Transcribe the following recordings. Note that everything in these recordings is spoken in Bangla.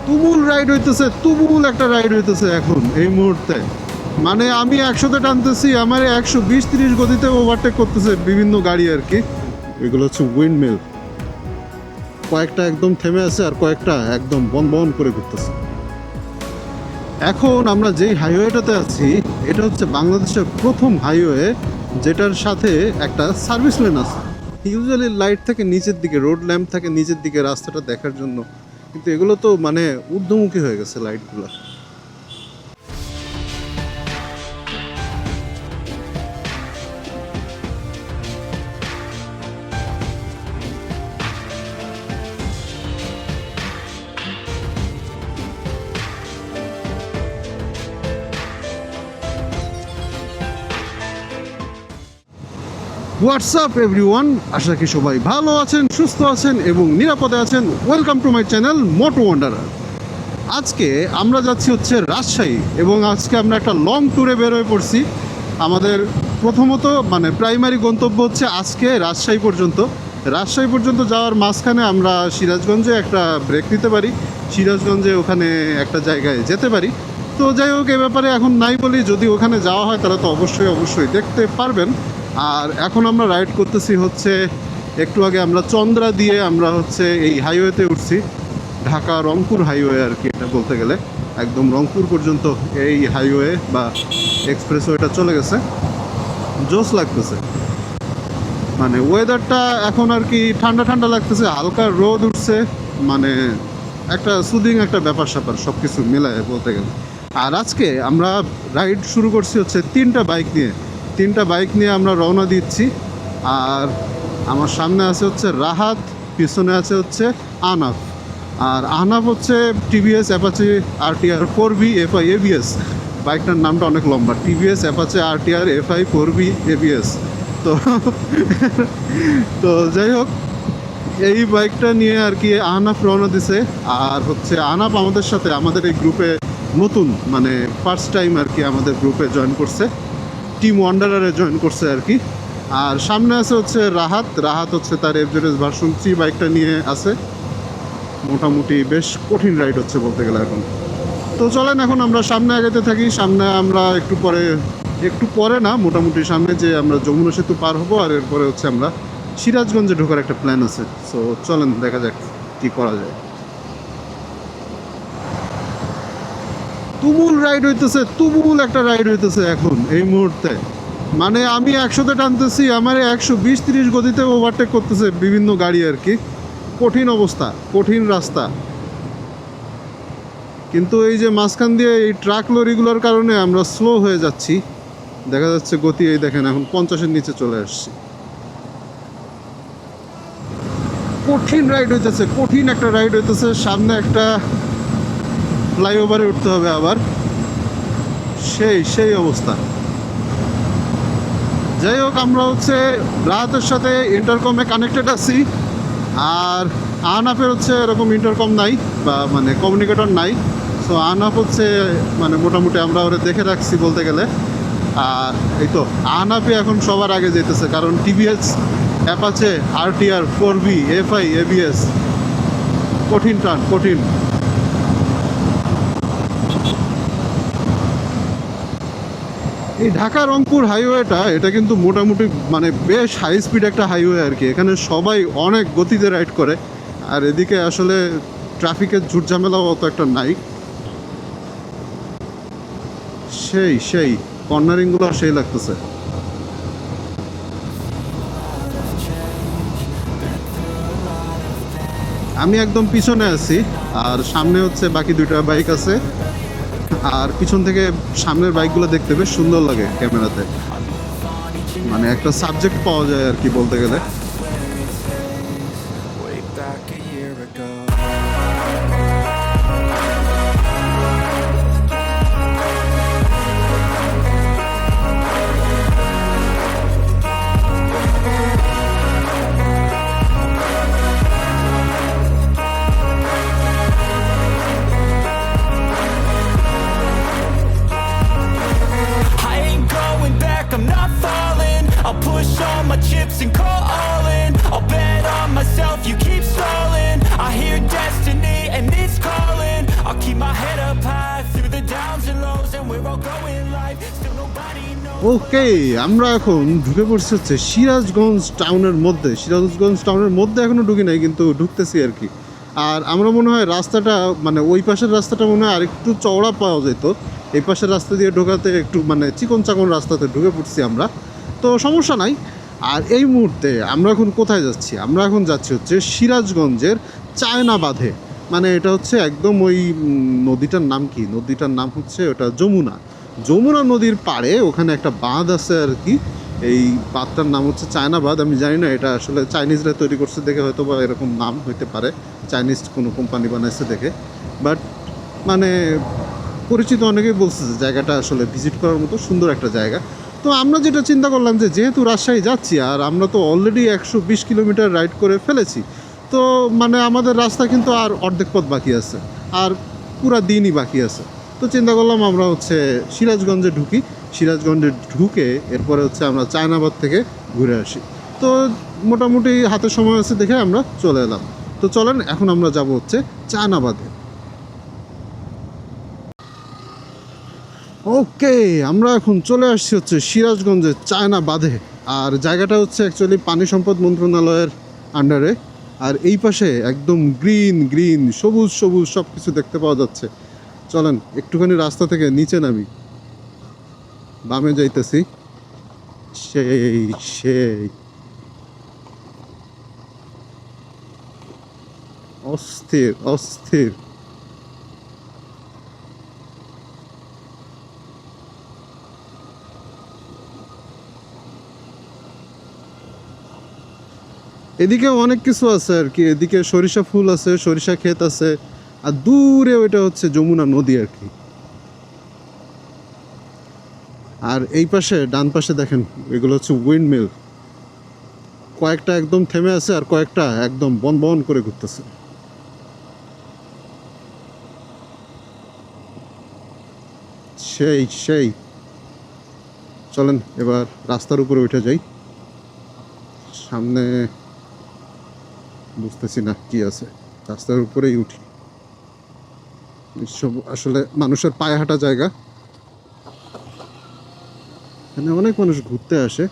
তুমুল রাইড হইতেছে, তুমুল একটা রাইড হইতেছে এখন এই মুহূর্তে। মানে আমি 100-তে টানতেছি, আমার 120-30 গতিতে ওভারটেক করতেছে বিভিন্ন গাড়ি আর কি। এগুলো হচ্ছে উইন্ড মিল, কয়েকটা একদম থেমে আছে আর কয়েকটা একদম বন বন করে ঘুরতেছে। এখন আমরা যেই হাইওয়েটাতে আছি এটা হচ্ছে বাংলাদেশের প্রথম হাইওয়ে যেটার সাথে একটা সার্ভিস লেন আছে। ইউজুয়ালি লাইট থাকে নিচের দিকে, রোড ল্যাম্প থাকে নিচের দিকে রাস্তাটা দেখার জন্য, কিন্তু এগুলো তো মানে ঊর্ধ্বমুখী হয়ে গেছে লাইটগুলো। হোয়াটসঅ্যাপ এভরিওয়ান, আশা করি সবাই ভালো আছেন, সুস্থ আছেন এবং নিরাপদে আছেন। Welcome to my channel Moto Wanderer. আজকে আমরা যাচ্ছি হচ্ছে রাজশাহী এবং আজকে আমরা একটা লং ট্যুরে বের হয়ে পড়ছি। আমাদের প্রথমত মানে প্রাইমারি গন্তব্য হচ্ছে আজকে রাজশাহী পর্যন্ত। রাজশাহী পর্যন্ত যাওয়ার মাঝখানে আমরা সিরাজগঞ্জে একটা ব্রেক নিতে পারি, সিরাজগঞ্জে ওখানে একটা জায়গায় যেতে পারি। তো যাই হোক, এ ব্যাপারে এখন নাই বলি, যদি ওখানে যাওয়া হয় তাহলে তো অবশ্যই দেখতে পারবেন। আর এখন আমরা রাইড করতেছি হচ্ছে, একটু আগে আমরা চন্দ্রা দিয়ে আমরা হচ্ছে এই হাইওয়েতে উঠছি, ঢাকা রংপুর হাইওয়ে আর কি। এটা বলতে গেলে একদম রংপুর পর্যন্ত এই হাইওয়ে বা এক্সপ্রেসওয়েটা চলে গেছে। জোস লাগতেছে, মানে ওয়েদারটা এখন আর কি ঠান্ডা ঠান্ডা লাগতেছে, হালকা রোদ উঠছে, মানে একটা সুদিং একটা ব্যাপার স্যাপার সব কিছু মিলায় বলতে গেলে। আর আজকে আমরা রাইড শুরু করছি হচ্ছে তিনটা বাইক নিয়ে আমরা রওনা দিচ্ছি। আর আমার সামনে আছে হচ্ছে রাহাত, পিছনে আছে হচ্ছে আনাফ। আর আনাফ হচ্ছে TVS Apache RTR 4V FI ABS। বাইকটার নামটা অনেক লম্বা, TVS Apache RTR FI 4V ABS। তো তো যাই হোক, এই বাইকটা নিয়ে আর কি আহনাফ রওনা দিছে। আর হচ্ছে আহনাফ আমাদের সাথে, আমাদের এই গ্রুপে নতুন, মানে ফার্স্ট টাইম আর কি আমাদের গ্রুপে জয়েন করছে, টিম ওয়ান্ডারারে জয়েন করছে আর কি। আর সামনে আছে হচ্ছে রাহাত হচ্ছে তার FZS ভার্সন 3 বাইকটা নিয়ে আছে। মোটামুটি বেশ কঠিন রাইড হচ্ছে বলতে গেলে এখন। তো চলেন এখন আমরা সামনে আগাতে থাকি। সামনে আমরা একটু পরে না, মোটামুটি সামনে যে আমরা যমুনা সেতু পার হবো, আর এরপরে হচ্ছে আমরা সিরাজগঞ্জে ঢোকার একটা প্ল্যান আছে। সো চলেন দেখা যাক কি করা যায়। তুমুল রাইড হইতেছে, তুমুল একটা রাইড হইতেছে এখন এই মুহূর্তে। মানে আমি 100-তে টানতেছি, আমার 120-30 গতিতে ওভারটেক করতেছে বিভিন্ন গাড়ি আর কি। কঠিন অবস্থা, কঠিন রাস্তা। কিন্তু এই যে মাঝখান দিয়ে এই ট্রাক লরিগুলোর কারণে আমরা স্লো হয়ে যাচ্ছি, দেখা যাচ্ছে গতি এই দেখেন এখন 50-এর নিচে চলে আসছি। কঠিন রাইড হইতেছে, কঠিন একটা রাইড হইতেছে। সামনে একটা ফ্লাইওভারে উঠতে হবে আবার, সেই অবস্থা। যাই হোক, আমরা হচ্ছে রাহাতের সাথে ইন্টারকমে কানেক্টেড আছি। আর আহনাফের হচ্ছে এরকম ইন্টারকম নাই বা মানে কমিউনিকেটর নাই। সো আহনাফ হচ্ছে মানে মোটামুটি আমরা ওরা দেখে রাখছি বলতে গেলে। আর এই তো আহনাফই এখন সবার আগে যেতেছে, কারণ TVS Apache RTR 4V FI ABS কঠিন টান, কঠিন। এই ঢাকা রংপুর হাইওয়েটা এটা কিন্তু মোটামুটি মানে বেশ হাই স্পিড একটা হাইওয়ে আর কি। এখানে সবাই অনেক গতিতে রাইড করে, আর এদিকে আসলে ট্রাফিকের ঝুটঝামেলাও অত একটা নাই। সেই কর্নারিংগুলো সেই লাগতেছে। আমি একদম পিছনে আছি, আর সামনে হচ্ছে বাকি দুইটা বাইক আছে। আর পিছন থেকে সামনের বাইকগুলো দেখতে বেশ সুন্দর লাগে ক্যামেরাতে, মানে একটা সাবজেক্ট পাওয়া যায় আর কি বলতে গেলে। I'm not falling. I'll push all my chips and call all keep my head up high through the downs and lows, and we're all growing life. Still nobody knows. ওকে, আমরা এখন ঢুকে পড়ছি হচ্ছে সিরাজগঞ্জ টাউনের মধ্যে। সিরাজগঞ্জ টাউনের মধ্যে এখনো ঢুকি নাই, কিন্তু ঢুকতেছি আর কি। আর আমরা মনে হয় রাস্তাটা মানে ওই পাশের রাস্তাটা মনে হয় আরেকটু চওড়া পাওয়া যেত, এই পাশের রাস্তা দিয়ে ঢোকাতে একটু মানে চিকন চাকন রাস্তাতে ঢুকে পড়ছি আমরা, তো সমস্যা নাই। আর এই মুহূর্তে আমরা এখন কোথায় যাচ্ছি? আমরা এখন যাচ্ছি হচ্ছে সিরাজগঞ্জের চায়না বাঁধে। মানে এটা হচ্ছে একদম ওই নদীটার নাম কি, নদীটার নাম হচ্ছে ওটা যমুনা। যমুনা নদীর পাড়ে ওখানে একটা বাঁধ আছে আর কি। এই বাঁধটার নাম হচ্ছে চায়না বাঁধ। আমি জানি না এটা আসলে চাইনিজরা তৈরি করছে দেখে হয়তো বা এরকম নাম হইতে পারে, চাইনিজ কোনো কোম্পানি বানাইছে দেখে। বাট মানে পরিচিত অনেকেই বলছে যে জায়গাটা আসলে ভিজিট করার মতো সুন্দর একটা জায়গা। তো আমরা যেটা চিন্তা করলাম যে যেহেতু রাজশাহী যাচ্ছি আর আমরা তো অলরেডি 120 কিলোমিটার রাইড করে ফেলেছি, তো মানে আমাদের রাস্তা কিন্তু আর অর্ধেক পথ বাকি আছে, আর পুরা দিনই বাকি আছে। তো চিন্তা করলাম আমরা হচ্ছে সিরাজগঞ্জে ঢুকি, সিরাজগঞ্জে ঢুকে এরপরে হচ্ছে আমরা চায়নাবাদ থেকে ঘুরে আসি। তো মোটামুটি হাতে সময় আছে দেখে আমরা চলে এলাম। তো চলেন এখন আমরা যাব হচ্ছে চায়নাবাদে। ওকে, আমরা এখন চলে আসছি হচ্ছে সিরাজগঞ্জের চায়না বাঁধে। আর জায়গাটা হচ্ছে অ্যাকচুয়ালি পানি সম্পদ মন্ত্রণালয়ের আন্ডারে। আর এই পাশে একদম গ্রিন গ্রিন সবুজ সবুজ সব কিছু দেখতে পাওয়া যাচ্ছে। চলেন একটুখানি রাস্তা থেকে নিচে নামি, বামে যাইতেছি। সেই সেই অস্থির অস্থির। এদিকে অনেক কিছু আছে আর কি, এদিকে সরিষা ফুল আছে, সরিষা ক্ষেত আছে, আর দূরে ওইটা হচ্ছে যমুনা নদী আর কি। আর এই পাশে ডান পাশে দেখেন এগুলো হচ্ছে উইন্ড মিল, কয়েকটা একদম থেমে আছে আর কয়েকটা একদম বন বন করে ঘুরতেছে। সেই সেই চলেন এবার রাস্তার উপরে উঠে যাই। সামনে বুঝতেছি না কি আছে, রাস্তার উপরেই উঠি। সব আসলে মানুষের পায়ে হাঁটা জায়গা, এখানে অনেক মানুষ ঘুরতে আসে।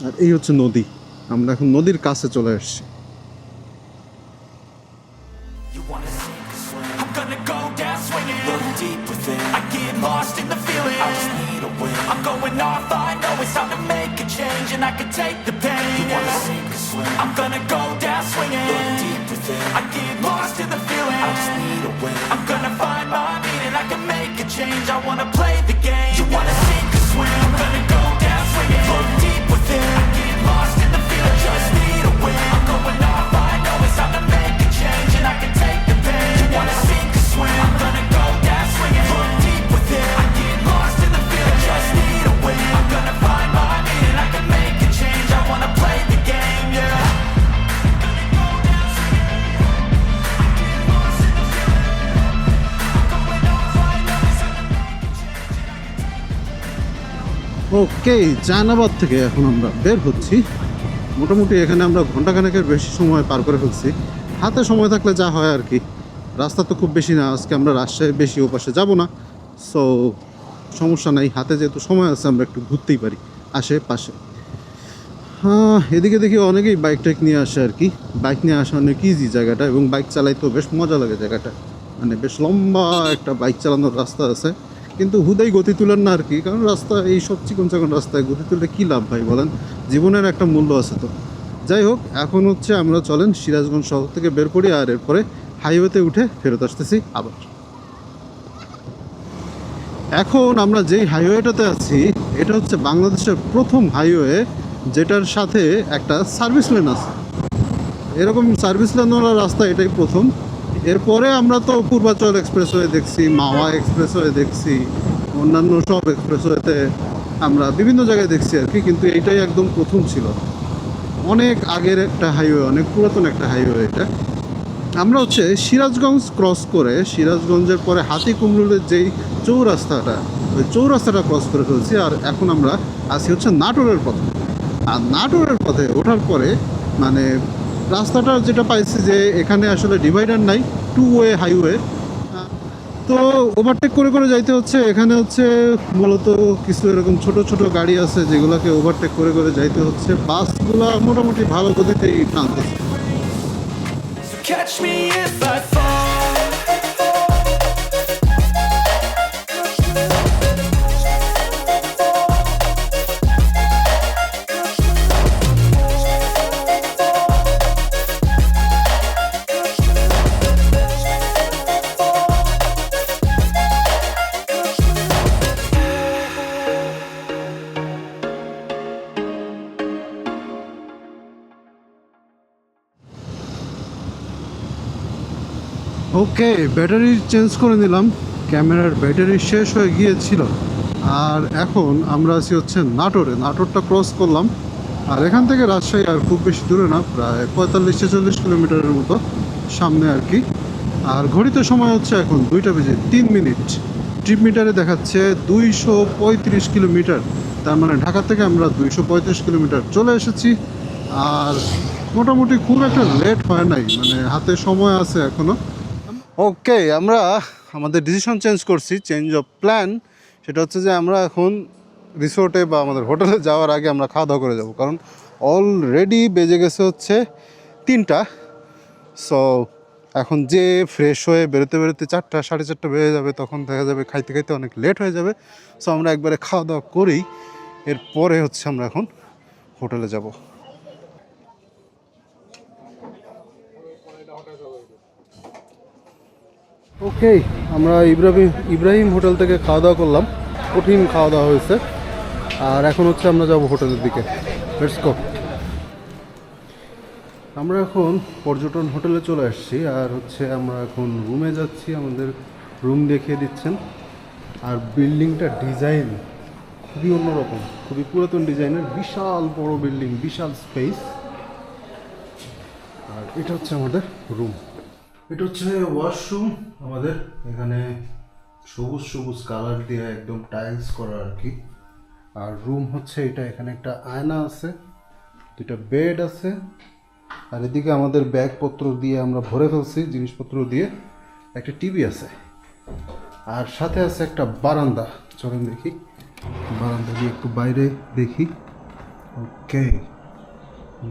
আর এই হচ্ছে নদী, আমরা এখন নদীর কাছে চলে আসছি। You wanna sink or swim? I'm gonna go down swinging. Look deep within. I get lost in the feeling. I just need a win. I'm going off. I know it's time to make a change, and I can take the pain. You wanna sink or swim? I'm gonna go down swinging. Look deep within. I get lost in the feeling. I just need a win. I'm gonna find my meaning. I can make a change. I wanna play the game. You wanna sink or swim? I'm gonna go down swinging. Look deep within. I get lost in the feeling. I just need a win. I'm going off. I know it's time to make a change, and I can take the pain. You wanna sink or swim? I'm gonna go down swinging. Look deep within. I get lost in the feeling. I just need a win. I'm gonna find my meaning. I can make a change. I wanna play the game, yeah. ওকে, চায়নাবাদ থেকে এখন আমরা বের হচ্ছি। মোটামুটি এখানে আমরা ঘন্টাখানেকের বেশি সময় পার করে ফেলছি। হাতে সময় থাকলে যা হয় আর কি, রাস্তা তো খুব বেশি না, আজকে আমরা রাজশাহী বেশি ওপাশে যাব না, সো সমস্যা নাই। হাতে যেহেতু সময় আছে আমরা একটু ঘুরতেই পারি আশেপাশে। হ্যাঁ, এদিকে দেখি অনেকেই বাইক টাইক নিয়ে আসে আর কি। বাইক নিয়ে আসা অনেক ইজি জায়গাটা, এবং বাইক চালাইতেও বেশ মজা লাগে জায়গাটা। মানে বেশ লম্বা একটা বাইক চালানোর রাস্তা আছে, কিন্তু হুদাই গতি তুলেন না আর কি, কারণ রাস্তা এই সব চিকন চাকন রাস্তায় গতি তুললে কী লাভ ভাই বলেন, জীবনের একটা মূল্য আছে তো। যাই হোক, এখন হচ্ছে আমরা চলেন সিরাজগঞ্জ শহর থেকে বের করি, আর এরপরে হাইওয়েতে উঠে ফেরত আসতেছি আবার। এখন আমরা যেই হাইওয়েটাতে আছি এটা হচ্ছে বাংলাদেশের প্রথম হাইওয়ে যেটার সাথে একটা সার্ভিস লেন আছে। এরকম সার্ভিস লেনওয়ালা রাস্তা এটাই প্রথম। এরপরে আমরা তো পূর্বাচল এক্সপ্রেসওয়ে দেখছি, মাওয়া এক্সপ্রেসওয়ে দেখছি, অন্যান্য সব এক্সপ্রেসওয়েতে আমরা বিভিন্ন জায়গায় দেখছি আর কি, কিন্তু এইটাই একদম প্রথম ছিল। অনেক আগের একটা হাইওয়ে, অনেক পুরাতন একটা হাইওয়ে এটা। আমরা হচ্ছে সিরাজগঞ্জ ক্রস করে, সিরাজগঞ্জের পরে হাতিকুমরুলের যেই চৌরাস্তাটা, ওই চৌরাস্তাটা ক্রস করে ফেলছি। আর এখন আমরা আছি হচ্ছে নাটোরের পথে। আর নাটোরের পথে ওঠার পরে মানে রাস্তাটা যেটা পাইছি যে এখানে আসলে ডিভাইডার নাই, টু ওয়ে হাইওয়ে। তো ওভারটেক করে করে যাইতে হচ্ছে। এখানে হচ্ছে মূলত কিছু এরকম ছোট ছোট গাড়ি আছে যেগুলোকে ওভারটেক করে করে যাইতে হচ্ছে। বাসগুলা মোটামুটি ভালো গতিতেই টানতেছে। So catch me if I fall. Okay, battery change করে নিলাম। ক্যামেরার ব্যাটারি শেষ হয়ে গিয়েছিল। আর এখন আমরা আছি হচ্ছে নাটোরে। নাটোরটা ক্রস করলাম। আর এখান থেকে রাজশাহী আর খুব বেশি দূরে না, প্রায় 45-46 কিলোমিটারের মতো সামনে আর কি। আর ঘড়িতে সময় হচ্ছে এখন 2:03। ট্রিপ মিটারে দেখাচ্ছে 235 কিলোমিটার। তার মানে ঢাকা থেকে আমরা 235 কিলোমিটার চলে এসেছি। আর মোটামুটি খুব একটা লেট হয় নাই, মানে হাতে সময় আছে এখনও। ওকে, আমরা আমাদের ডিসিশন চেঞ্জ করছি, চেঞ্জ অফ প্ল্যান। সেটা হচ্ছে যে আমরা এখন রিসোর্টে বা আমাদের হোটেলে যাওয়ার আগে আমরা খাওয়া দাওয়া করে যাব, কারণ অলরেডি বেজে গেছে হচ্ছে 3টা। সো এখন যে ফ্রেশ হয়ে বেরোতে বেরোতে 4টা 4:30 বেজে যাবে, তখন দেখা যাবে খাইতে খাইতে অনেক লেট হয়ে যাবে। সো আমরা একবারে খাওয়া দাওয়া করেই এরপরে হচ্ছে আমরা এখন হোটেলে যাব। ওকে, আমরা ইব্রাহিম হোটেল থেকে খাওয়া দাওয়া করলাম। কঠিন খাওয়া দাওয়া হয়েছে। আর এখন হচ্ছে আমরা যাব হোটেলের দিকে। Let's go. আমরা এখন পর্যটন হোটেলে চলে আসছি। আর হচ্ছে আমরা এখন রুমে যাচ্ছি। আমাদের রুম দেখিয়ে দিচ্ছেন। আর বিল্ডিংটা ডিজাইন খুবই অন্যরকম, খুবই পুরাতন ডিজাইনের। বিশাল বড় বিল্ডিং, বিশাল স্পেস। আর এটা হচ্ছে আমাদের রুম। এটা হচ্ছে ওয়াশরুম আমাদের। এখানে সবুজ সবুজ কালার দিয়ে একদম টাইলস করা আর কি। আর রুম হচ্ছে এটা। এখানে একটা আয়না আছে, 2টা বেড আছে। আর এদিকে আমাদের ব্যাগপত্র দিয়ে আমরা ভরে ফেলছি, জিনিসপত্র দিয়ে। একটা টিভি আছে। আর সাথে আছে একটা বারান্দা। চলেন দেখি, বারান্দা দিয়ে একটু বাইরে দেখি। ওকে,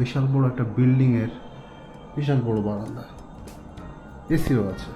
বিশাল বড় একটা বিল্ডিংয়ের বিশাল বড় বারান্দা। এসিও আছে।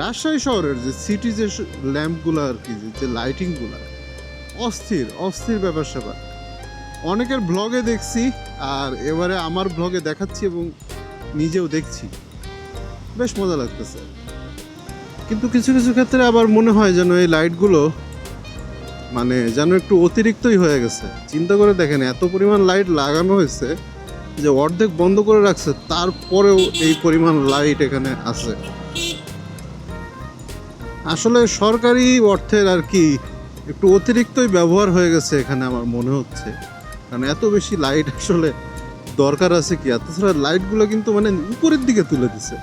রাজশাহী শহরের যে সিটি যে ল্যাম্পগুলো আর কি, যে লাইটিংগুলো, অস্থির অস্থির ব্যাপার স্যাপার। অনেকের ব্লগে দেখছি, আর এবারে আমার ব্লগে দেখাচ্ছি এবং নিজেও দেখছি। বেশ মজা লাগতেছে। কিন্তু কিছু কিছু ক্ষেত্রে আবার মনে হয় যেন এই লাইটগুলো মানে যেন একটু অতিরিক্তই হয়ে গেছে। চিন্তা করে দেখেন, এত পরিমাণ লাইট লাগানো হয়েছে যে অর্ধেক বন্ধ করে রাখছে, তারপরেও এই পরিমাণ লাইট এখানে আছে। আসলে সরকারি অর্থের আর কি একটু অতিরিক্তই ব্যবহার হয়ে গেছে এখানে আমার মনে হচ্ছে। কারণ এত বেশি লাইট আসলে দরকার আছে কি? আর তাছাড়া লাইটগুলো কিন্তু মানে উপরের দিকে তুলে দিছে।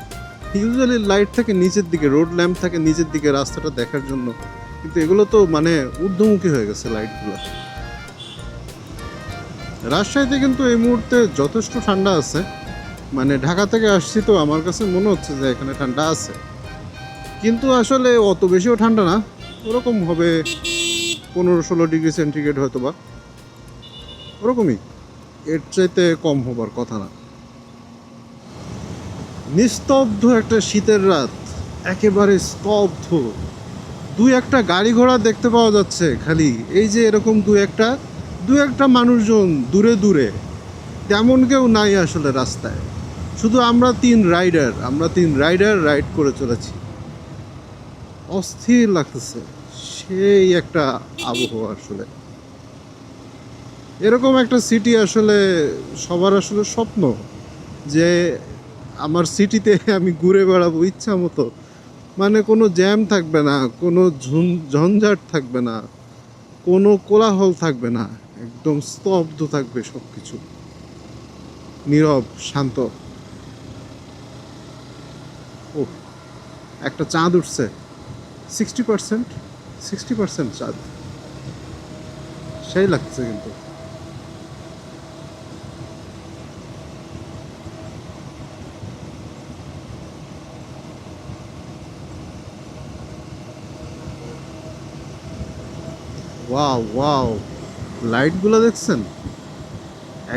ইউজুয়ালি লাইট থাকে নিচের দিকে, রোড ল্যাম্প থাকে নিচের দিকে রাস্তাটা দেখার জন্য, কিন্তু এগুলো তো মানে ঊর্ধ্বমুখী হয়ে গেছে লাইটগুলো। রাজশাহীতে কিন্তু এই মুহূর্তে যথেষ্ট ঠান্ডা আছে। মানে ঢাকা থেকে আসছি তো আমার কাছে মনে হচ্ছে যে এখানে ঠান্ডা আছে, কিন্তু আসলে অত বেশিও ঠান্ডা না। ওরকম হবে 15-16 ডিগ্রি সেন্টিগ্রেড হয়তো বা, ওরকমই, এর চাইতে কম হবার কথা না। নিস্তব্ধ একটা শীতের রাত, একেবারে স্তব্ধ। দুই একটা গাড়ি ঘোড়া দেখতে পাওয়া যাচ্ছে খালি, এই যে এরকম দু একটা মানুষজন দূরে দূরে, তেমন কেউ নাই আসলে রাস্তায়, শুধু আমরা তিন রাইডার রাইড করে চলেছি। অস্থির লাগতেছে, সেই একটা আবহাওয়া আসলে। এরকম একটা সিটি আসলে সবার আসলে স্বপ্ন, যে আমার সিটিতে আমি ঘুরে বেড়াবো ইচ্ছা মতো, মানে কোনো জ্যাম থাকবে না, কোনো ঝঞ্ঝাট থাকবে না, কোনো কোলাহল থাকবে না, একদম স্তব্ধ থাকবে সব কিছু, নীরব শান্ত। ও, একটা চাঁদ উঠছে, 60% চাঁদ, সেই লাগছে কিন্তু। ওয়াও ওয়াও, লাইটগুলো দেখছেন?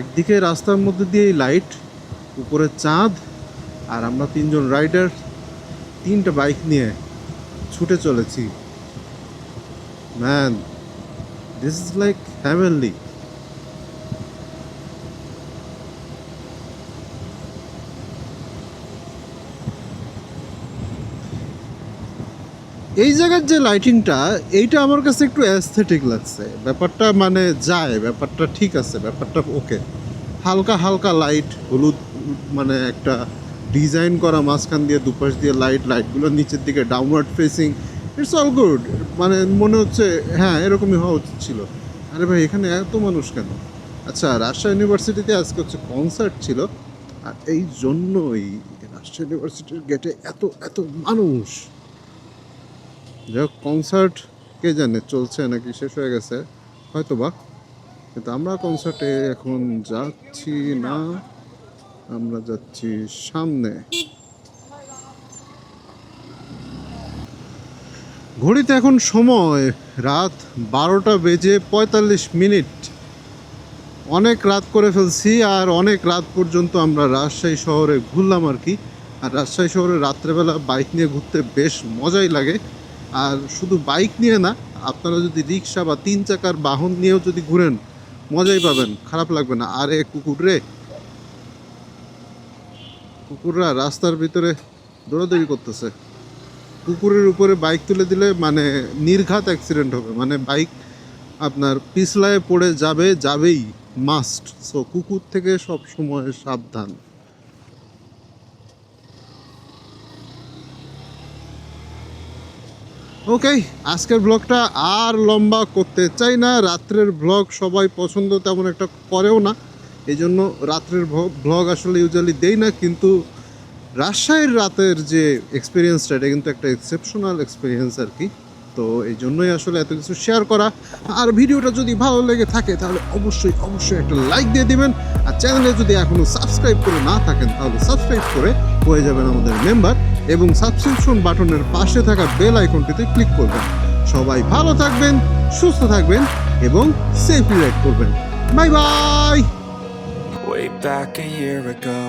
একদিকে রাস্তার মধ্যে দিয়ে লাইট, উপরে চাঁদ, আর আমরা তিনজন রাইডার তিনটা বাইক নিয়ে ছুটে চলেছি। Man, this is like heavenly. এই জায়গার যে লাইটিংটা, এইটা আমার কাছে একটু অ্যাস্থেটিক লাগছে। ব্যাপারটা মানে যায়, ব্যাপারটা ঠিক আছে, ব্যাপারটা ওকে। হালকা হালকা লাইট, হলুদ, মানে একটা ডিজাইন করা, মাঝখান দিয়ে দুপাশ দিয়ে লাইটগুলো নিচের দিকে downward facing, it's all good. মানে মনে হচ্ছে হ্যাঁ এরকমই হওয়া উচিত ছিল। আরে ভাই, এখানে এত মানুষ কেন? আচ্ছা, রাজশাহী ইউনিভার্সিটিতে আজকে হচ্ছে কনসার্ট ছিল, আর এই জন্যই রাজশাহী ইউনিভার্সিটির গেটে এত এত মানুষ। যাই হোক, কনসার্ট কে জানে চলছে নাকি শেষ হয়ে গেছে হয়তো বা, কিন্তু আমরা কনসার্টে এখন যাচ্ছি না, আমরা যাচ্ছি সামনে। ঘড়িতে এখন সময় রাত 12:45। অনেক রাত করে ফেলছি, আর অনেক রাত পর্যন্ত আমরা রাজশাহী শহরে ঘুরলাম আর কি। আর রাজশাহী শহরে রাত্রেবেলা বাইক নিয়ে ঘুরতে বেশ মজাই লাগে। আর শুধু বাইক নিয়ে না, আপনারা যদি রিক্সা বা 3 চাকার বাহন নিয়েও যদি ঘুরেন, মজাই পাবেন, খারাপ লাগবে না। আরে কুকুররা রাস্তার ভিতরে দৌড়াদৌড়ি করতেছে। কুকুরের উপরে বাইক তুলে দিলে মানে নির্ঘাত অ্যাক্সিডেন্ট হবে, মানে বাইক আপনার পিছলায় পড়ে যাবেই মাস্ট। সো কুকুর থেকে সব সময় সাবধান। ওকে, আজকের ব্লগটা আর লম্বা করতে চাই না। রাত্রের ব্লগ সবাই পছন্দ তেমন একটা করেও না, এই জন্য রাত্রের ব্লগ আসলে ইউজুয়ালি দেই না। কিন্তু রাজশাহীর রাতের যে এক্সপিরিয়েন্সটা, এটা কিন্তু একটা এক্সেপশনাল এক্সপিরিয়েন্স আর কি। তো এই জন্যই আসলে এত কিছু শেয়ার করা। আর ভিডিওটা যদি ভালো লেগে থাকে তাহলে অবশ্যই একটা লাইক দিয়ে দিবেন। আর চ্যানেলে যদি এখনও সাবস্ক্রাইব করে না থাকেন তাহলে সাবস্ক্রাইব করে হয়ে যাবেন আমাদের মেম্বার, এবং সাবস্ক্রিপশন বাটনের পাশে থাকা বেল আইকনটিতে ক্লিক করবেন। সবাই ভালো থাকবেন, সুস্থ থাকবেন এবং সেফলি রাইড করবেন। Bye bye. Way back a year ago,